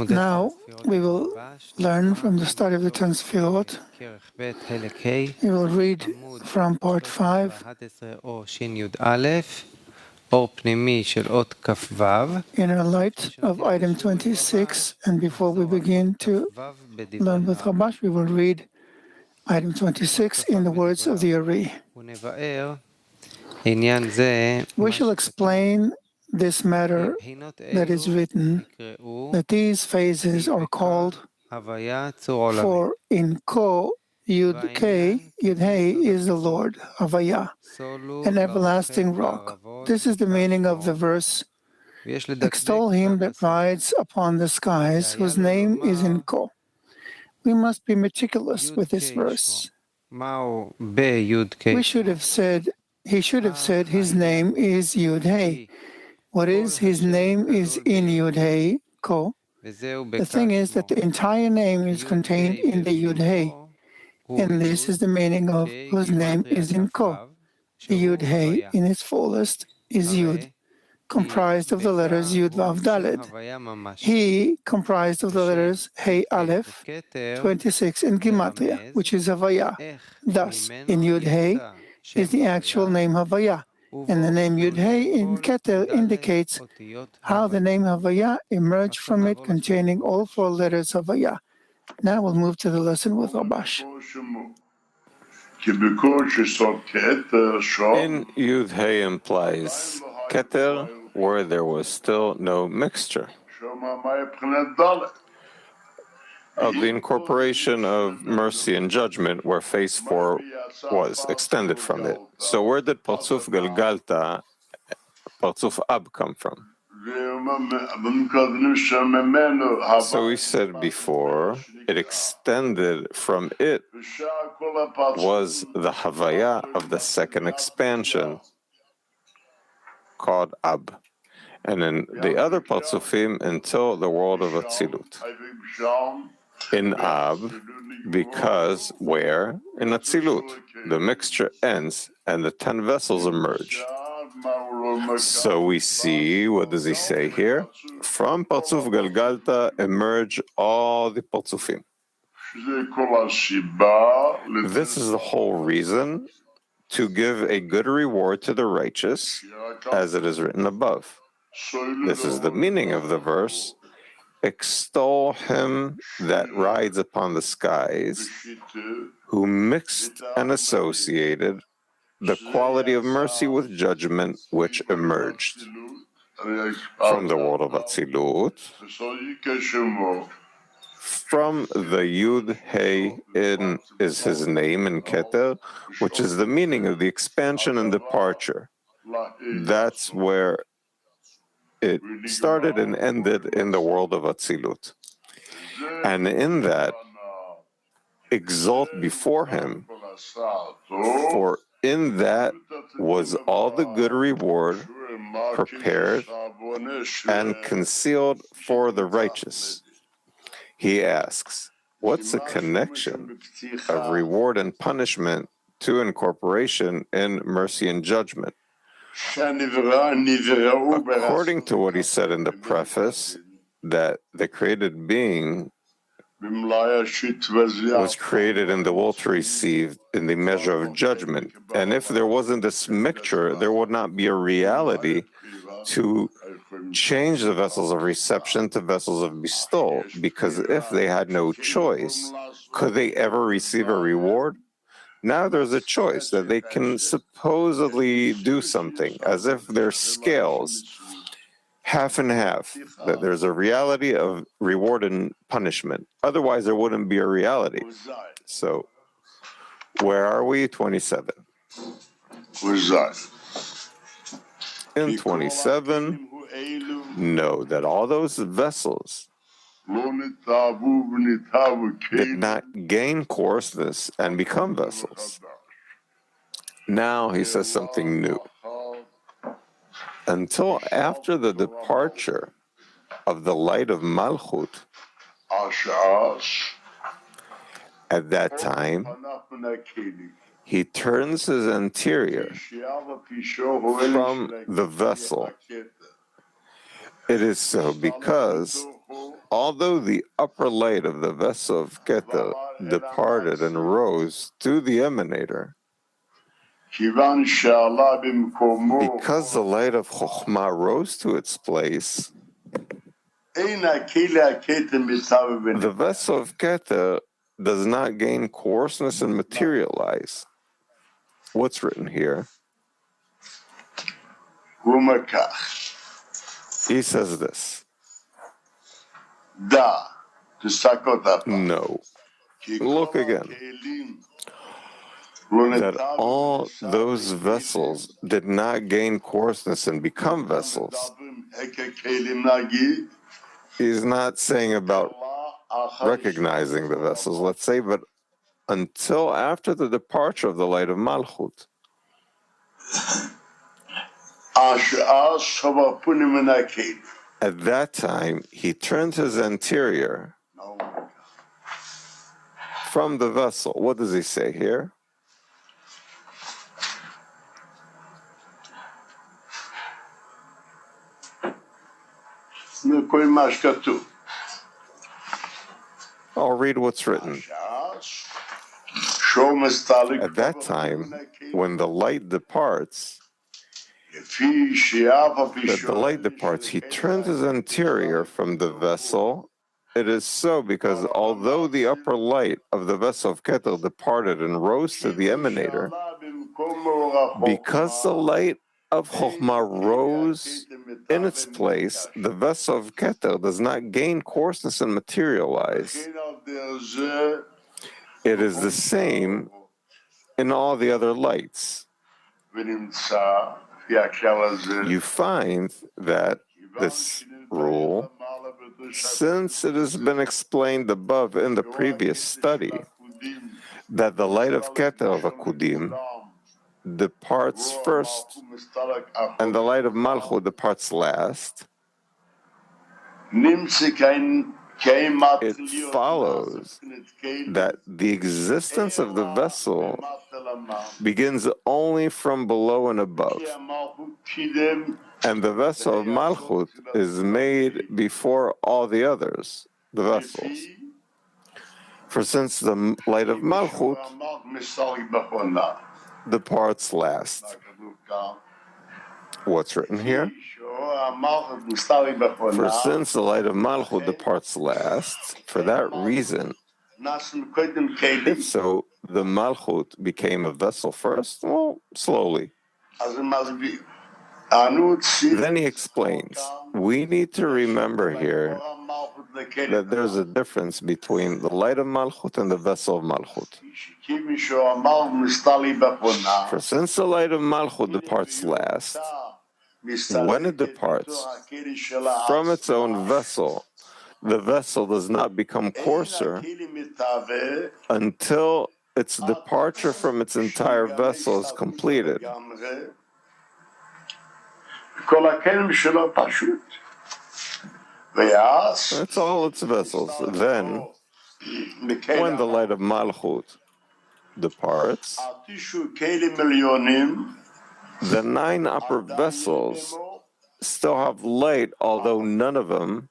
Now we will learn from the study of the 10 Sefirot. We will read from part 5 in a light of item 26, and before we begin to learn with Rabash, we will read item 26 in the words of the Ari. We shall explain this matter that is written, that these phases are called, for in Ko, Yud K, Yud Hey is the Lord, Havaya, an everlasting rock. This is the meaning of the verse, extol him that rides upon the skies, whose name is in Ko. We must be meticulous with this verse. We should have said, he should have said, his name is Yud Hey. What is? His name is in Yud Hey, Ko. The thing is that the entire name is contained in the Yud Hey, and this is the meaning of whose name is in Ko. The Yud Hey in its fullest is Yud, comprised of the letters Yud Vav Daled. He comprised of the letters Hey Aleph, 26 in Gematria, which is Havaya. Thus, in Yud Hey is the actual name Havaya, and the name Yud Hey in Keter indicates how the name Havaya emerged from it, containing all 4 letters Havaya. Now we'll move to the lesson with Rabash. In Yud Hey implies Keter, where there was still no mixture of the incorporation of mercy and judgment, where phase 4 was extended from it. So where did Parzuf Galgalta, Parzuf Ab come from? So we said before, it extended from it was the Havaya of the second expansion called Ab. And in the other Parzufim until the world of Atzilut. In Ab, because where? In Atzilut, the mixture ends and the 10 vessels emerge. So we see, what does he say here? From Parzuf Galgalta emerge all the Parzufim. This is the whole reason to give a good reward to the righteous, as it is written above. This is the meaning of the verse, extol him that rides upon the skies, who mixed and associated the quality of mercy with judgment which emerged from the world of Atzilut, from the Yud Hey in is his name in Keter, which is the meaning of the expansion and departure. That's where it started and ended in the world of Atzilut. And in that, exalt before him, for in that was all the good reward prepared and concealed for the righteous. He asks, what's the connection of reward and punishment to incorporation in mercy and judgment? According to what he said in the preface, that the created being was created in the will to receive in the measure of judgment. And if there wasn't this mixture, there would not be a reality to change the vessels of reception to vessels of bestowal, because if they had no choice, could they ever receive a reward? Now there's a choice that they can supposedly do something, as if they're scales, half and half, that there's a reality of reward and punishment. Otherwise, there wouldn't be a reality. So, where are we? 27. In 27, know that all those vessels did not gain coarseness and become vessels. Now he says something new. Until after the departure of the light of Malchut, at that time, he turns his interior from the vessel It is so because although the upper light of the vessel of Keter departed and rose to the emanator, because the light of Chokhmah rose to its place, the vessel of Keter does not gain coarseness and materialize. What's written here? He says this. No. Look again. That all those vessels did not gain coarseness and become vessels. He's not saying about recognizing the vessels, let's say, but until after the departure of the light of Malchut. At that time, he turned his anterior from the vessel. What does he say here? I'll read what's written. At that time, when the light departs, he turns his anterior from the vessel. It is so because although the upper light of the vessel of Keter departed and rose to the emanator, because the light of Chokhmah rose in its place, the vessel of Keter does not gain coarseness and materialize. It is the same in all the other lights. You find that this rule, since it has been explained above in the previous study, that the light of Keter of Akudim departs first and the light of Malchut departs last, it follows that the existence of the vessel begins only from below and above, and the vessel of Malchut is made before all the others, the vessels. For since the light of Malchut departs last. What's written here? For since the light of Malchut departs last, for that reason, if so, the Malchut became a vessel first? Well, slowly. Then he explains, we need to remember here that there's a difference between the light of Malchut and the vessel of Malchut. For since the light of Malchut departs last, when it departs from its own vessel, the vessel does not become coarser until its departure from its entire vessel is completed. That's all its vessels. Then, when the light of Malchut departs, the 9 upper vessels still have light, although none of them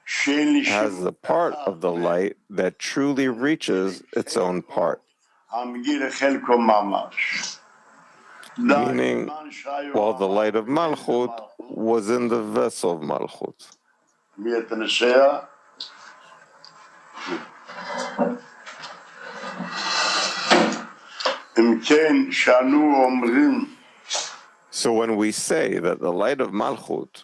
has the part of the light that truly reaches its own part. Meaning, while the light of Malchut was in the vessel of Malchut. So when we say that the light of Malchut,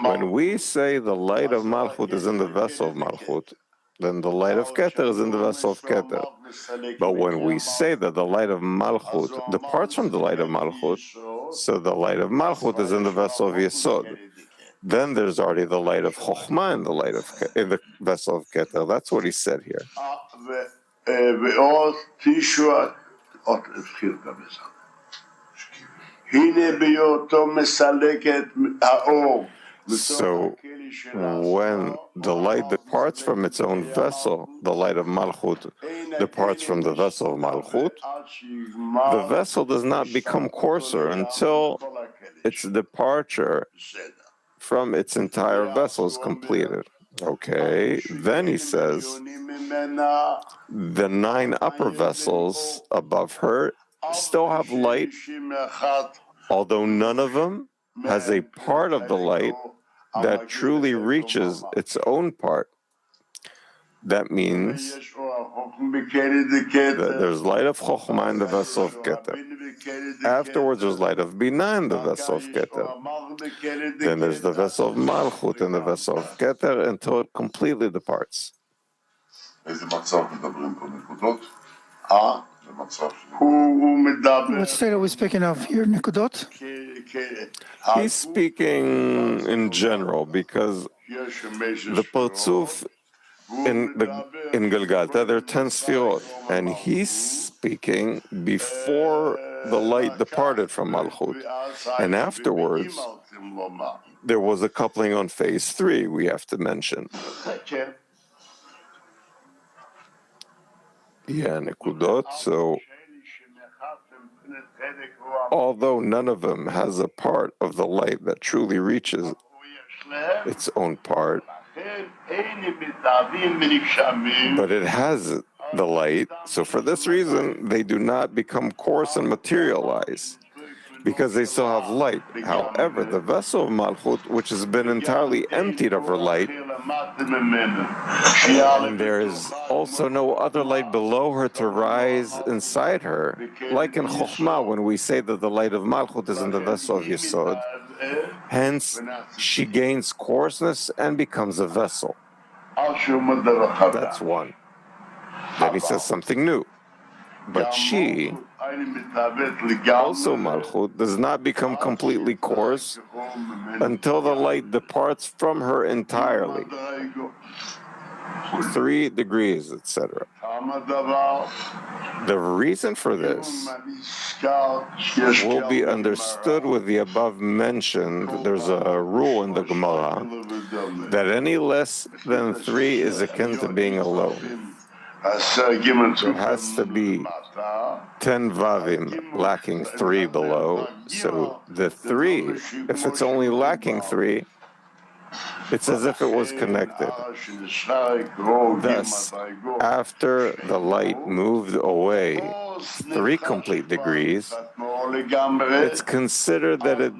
when we say the light of Malchut is in the vessel of Malchut, then the light of Keter is in the vessel of Keter. But when we say that the light of Malchut departs from the light of Malchut, so the light of Malchut is in the vessel of Yesod, then there's already the light of Chokhmah in the vessel of Keter. That's what he said here. So when the light departs departs from its own vessel, the light of Malchut departs from the vessel of Malchut, the vessel does not become coarser until its departure from its entire vessel is completed. Okay, then he says, the 9 upper vessels above her still have light, although none of them has a part of the light that truly reaches its own part. That means that there's light of Chokhmah in the vessel of Keter. Afterwards, there's light of Binah in the vessel of Keter. Then there's the vessel of Malchut in the vessel of Keter until it completely departs. What state are we speaking of here, Nikudot? He's speaking in general because the Parzuf in Galgalta, there are 10 Sefirot, and he's speaking before the light departed from Malchut, and afterwards there was a coupling on phase 3 we have to mention. Yeah, Nekudot. So, although none of them has a part of the light that truly reaches its own part, but it has the light, so for this reason, they do not become coarse and materialize, because they still have light. However, the vessel of Malchut, which has been entirely emptied of her light, and there is also no other light below her to rise inside her, like in Chokhmah, when we say that the light of Malchut is in the vessel of Yesod, hence she gains coarseness and becomes a vessel. That's one. Then he says something new. But she, also Malchut, does not become completely coarse until the light departs from her entirely. 3 degrees, etc. The reason for this will be understood with the above mentioned. There's a rule in the Gemara that any less than 3 is akin to being alone. There has to be 10 vavim lacking 3 below. So the 3, if it's only lacking 3, it's as if it was connected. Thus, after the light moved away 3 complete degrees, it's considered that it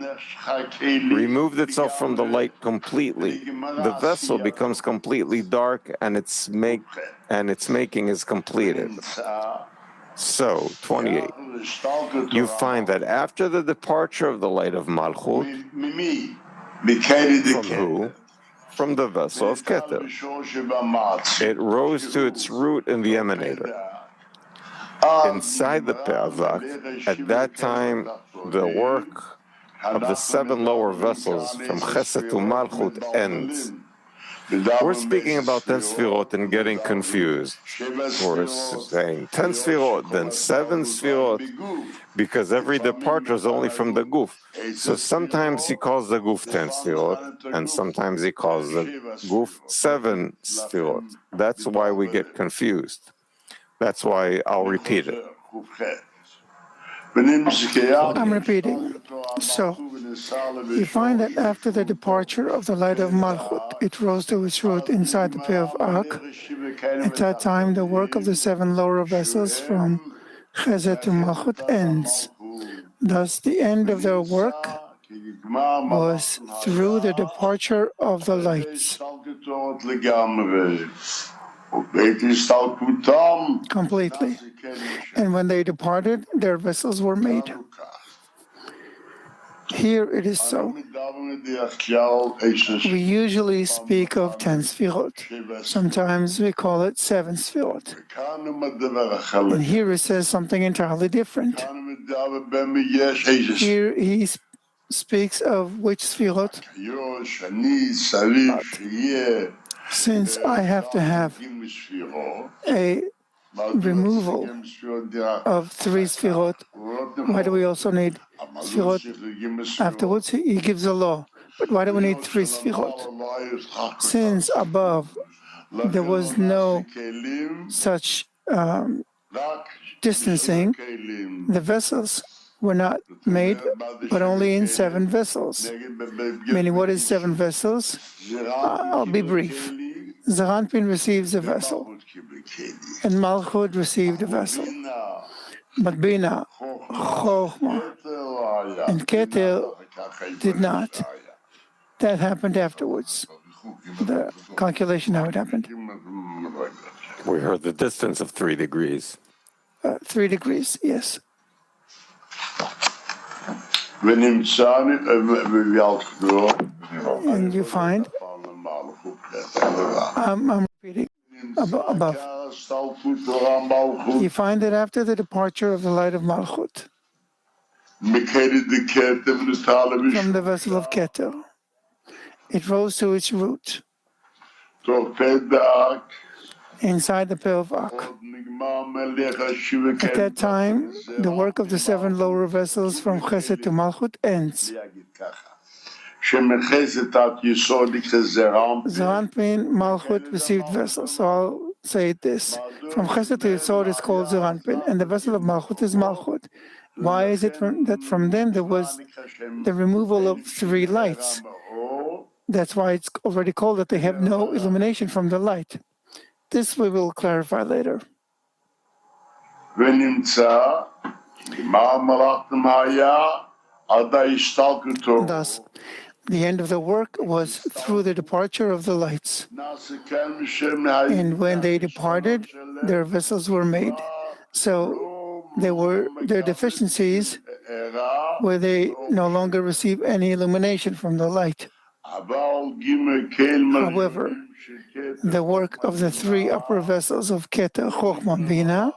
removed itself from the light completely. The vessel becomes completely dark, and its making is completed. So, 28. You find that after the departure of the light of Malchut, from who? From the vessel of Keter. It rose to its root in the emanator. Inside the Pe'avak, at that time, the work of the 7 lower vessels from Chesed to Malchut ends. We're speaking about 10 Sefirot and getting confused. We're saying 10 Sefirot, then 7 Sefirot, because every departure is only from the Guf. So sometimes he calls the Guf 10 Sefirot, and sometimes he calls the Guf 7 Sefirot. That's why we get confused. That's why I'll repeat it. I'm repeating. So, you find that after the departure of the light of Malchut, it rose to its root inside the Peh of Ak. At that time, the work of the 7 lower vessels from Chesed to Malchut ends. Thus, the end of their work was through the departure of the lights. Completely. And when they departed, their vessels were made. Here it is so. We usually speak of 10 Sefirot. Sometimes we call it 7 Sefirot. And here it says something entirely different. Here he speaks of which Sefirot? Since I have to have a removal of 3 Sefirot, why do we also need Sefirot afterwards? He gives a law. But why do we need 3 Sefirot? Since above there was no such distancing. The vessels were not made, but only in 7 vessels. Meaning, what is 7 vessels? I'll be brief. Zaranpin receives a vessel, and Malchut received a vessel. But Bina, Chochmah, and Keter did not. That happened afterwards. The calculation how it happened. We heard the distance of 3 degrees. 3 degrees, yes. And you find, I'm repeating above. You find that after the departure of the light of Malchut from the vessel of Keter, it rose to its root inside the Peh of Ak. At that time, the work of the 7 lower vessels from Chesed to Malchut ends. Zeranpin, Malchut received vessels. So I'll say this. From Chesed to Yisod is called Zeranpin, and the vessel of Malchut is Malchut. Why is it that from them there was the removal of 3 lights? That's why it's already called that they have no illumination from the light. This we will clarify later. Thus, the end of the work was through the departure of the lights. And when they departed, their vessels were made. So their deficiencies where they no longer receive any illumination from the light. However, the work of the 3 upper vessels of Keter, Chochmah, Bina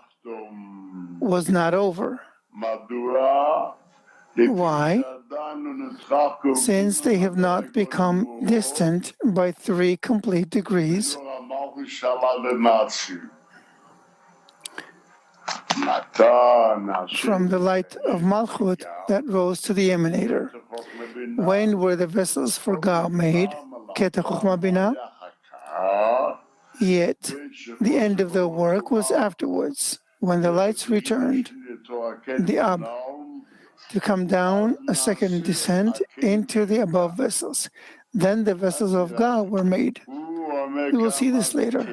was not over. Why? Since they have not become distant by 3 complete degrees from the light of Malchut that rose to the emanator. When were the vessels for God made? Keter, Chochmah, Bina? Yet the end of the work was afterwards, when the lights returned, the Ab, to come down a second descent into the above vessels. Then the vessels of God were made. We will see this later.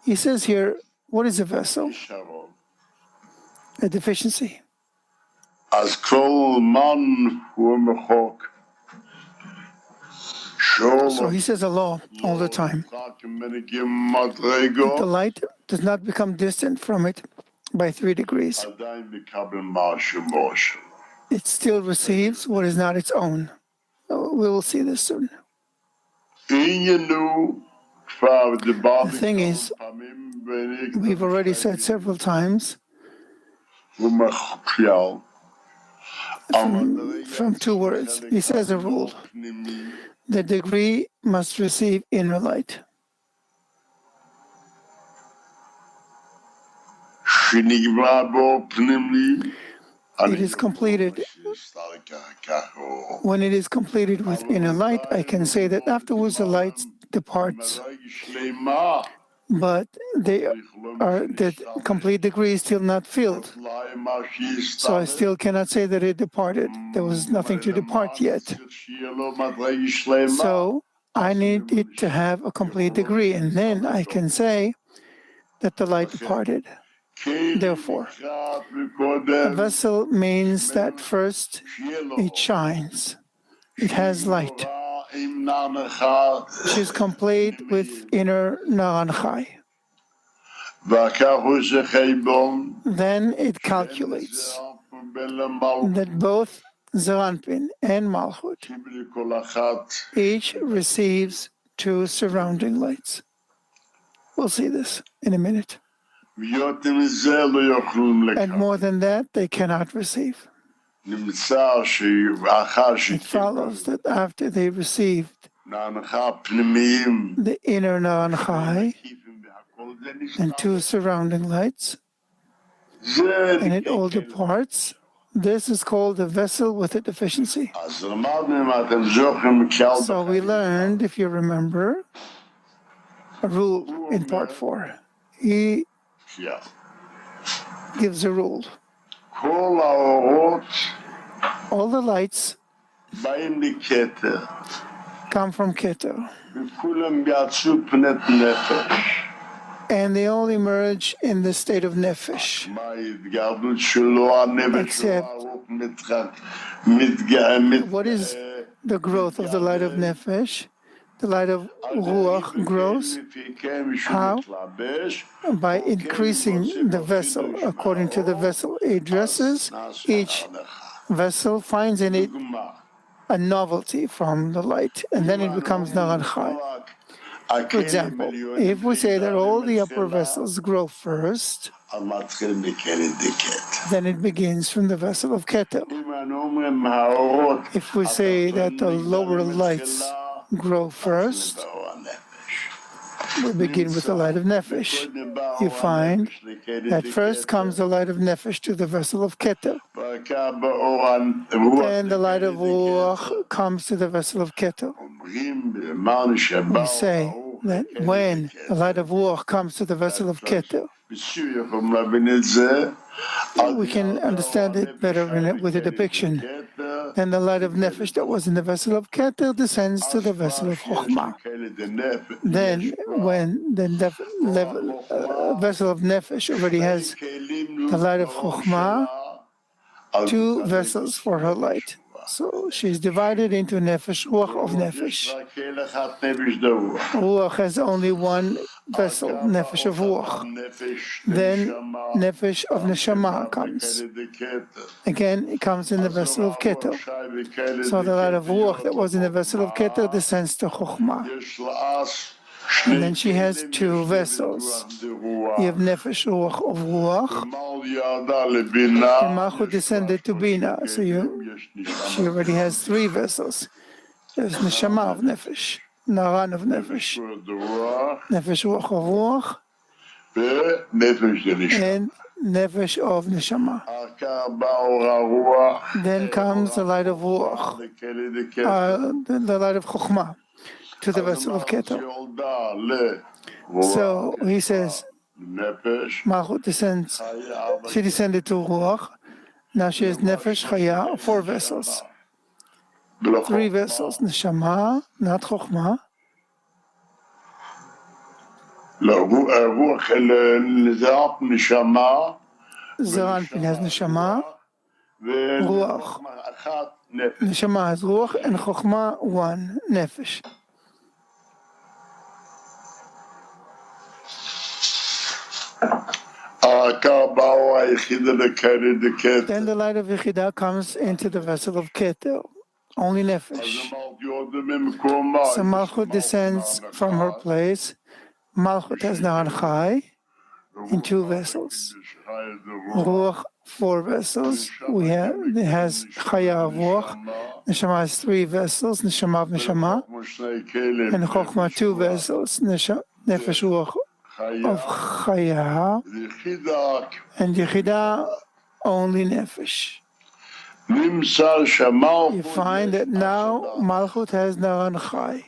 He says here, what is a vessel? A deficiency. So he says a law all the time. The light does not become distant from it by 3 degrees. It still receives what is not its own. We will see this soon. The thing is, we've already said several times from 2 words. He says a rule. The degree must receive inner light. It is completed. When it is completed with inner light, I can say that afterwards the light departs. But the complete degree is still not filled. So I still cannot say that it departed. There was nothing to depart yet. So I need it to have a complete degree, and then I can say that the light departed. Therefore, a vessel means that first it shines. It has light. Which is complete with inner Naranchai. Then it calculates that both Zeranpin and Malchut each receives 2 surrounding lights. We'll see this in a minute. And more than that, they cannot receive. It follows that after they received the inner Naranchai and 2 surrounding lights, and it all departs, this is called a vessel with a deficiency. So we learned, if you remember, a rule in part 4. He gives a rule. All the lights come from Keter, and they all emerge in the state of Nefesh, except what is the growth of the light of Nefesh? The light of Ruach grows. How? By increasing the vessel. According to the vessel it dresses, each vessel finds in it a novelty from the light, and then it becomes Naran Chai. For example, if we say that all the upper vessels grow first, then it begins from the vessel of Keter. If we say that the lower lights grow first, we begin with the light of Nefesh. You find that first comes the light of Nefesh to the vessel of Keter. Then the light of Ruach comes to the vessel of Keter. We say that when the light of Ruach comes to the vessel of Keter, we can understand it better with a depiction. Then the light of Nefesh that was in the vessel of Keter descends to the vessel of Chokhmah. Then, when the vessel of Nefesh already has the light of Chokhmah, 2 vessels for her light. So she's divided into Nefesh, Ruach of Nefesh. Ruach has only 1 vessel, Nefesh of Ruach. Then Nefesh of Neshama comes. Again, it comes in the vessel of Keter. So the light of Ruach that was in the vessel of Keter descends to Chokhmah. And then she has 2 vessels. You have Nefesh Ruach of Ruach, and Malchut descended to Bina. So she already has 3 vessels. There's Neshama of Nefesh, Naran of Nefesh, Nefesh Ruach of Ruach, and Nefesh of Neshama. Then comes the light of Ruach, the light of Chokhmah, to the vessel of Keter. So he says, Malchut descends, she descended to Ruach. Now she has Nefesh Chaya, 4 vessels. 3 vessels, Neshama, not Chokhmah. Zeranpin has Neshama, Ruach. Neshama has Ruach, and Chokhmah 1, Nefesh. Then the light of Yechidah comes into the vessel of Keter, only Nefesh. So Malchut descends from her place. Malchut has Naran Chai in 2 vessels. Ruach 4 vessels. It has Chaya of Ruach. Neshama has 3 vessels. Neshama of Neshama. And Chokhmah 2 vessels. Nefesh Ruach of Chaya. And Yechidah only Nefesh. You find that now Malchut has Naran Chai.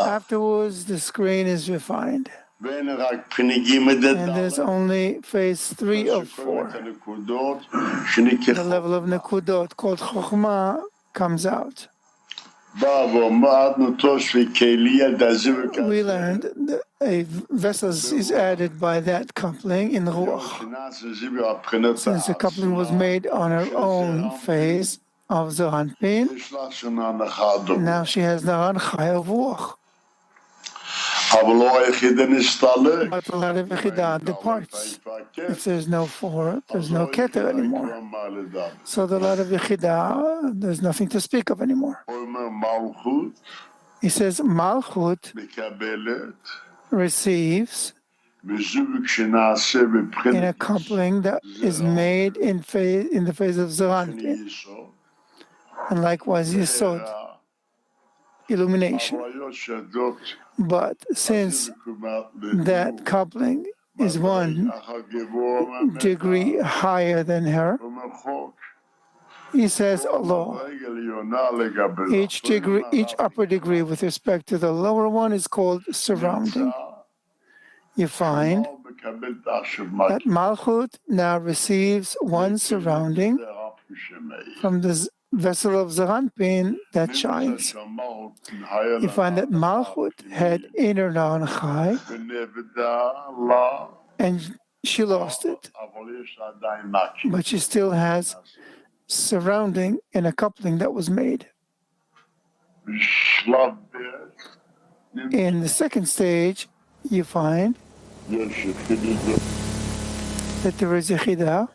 Afterwards, the screen is refined. And there's only phase 3 of 4. The level of Nekudot called Chokhmah comes out. We learned that a vessel is added by that coupling in Ruach. Since the coupling was made on her own phase of Zeranpin, now she has Naran Chai of Ruach. But the light of Yechidah departs. If there's no 4, there's no Keter anymore. So the light of Yechidah, there's nothing to speak of anymore. He says Malchut receives in a coupling that is made in the phase of Zeranpin, and likewise Yesod, illumination. But since that coupling is 1 degree higher than her, he says Allah. Each upper degree with respect to the lower one is called surrounding. You find that Malchut now receives one surrounding from the vessel of Zaranpin that shines. You find that Malchut had inner non-Chai, and she lost it, but she still has surrounding and a coupling that was made. In the second stage, you find that there is Yechidah,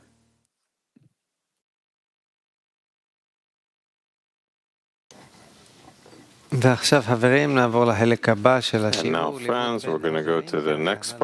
ועכשיו חברים נעבור לחלק הבא של And השיעור. now, friends, we're going to go to the next part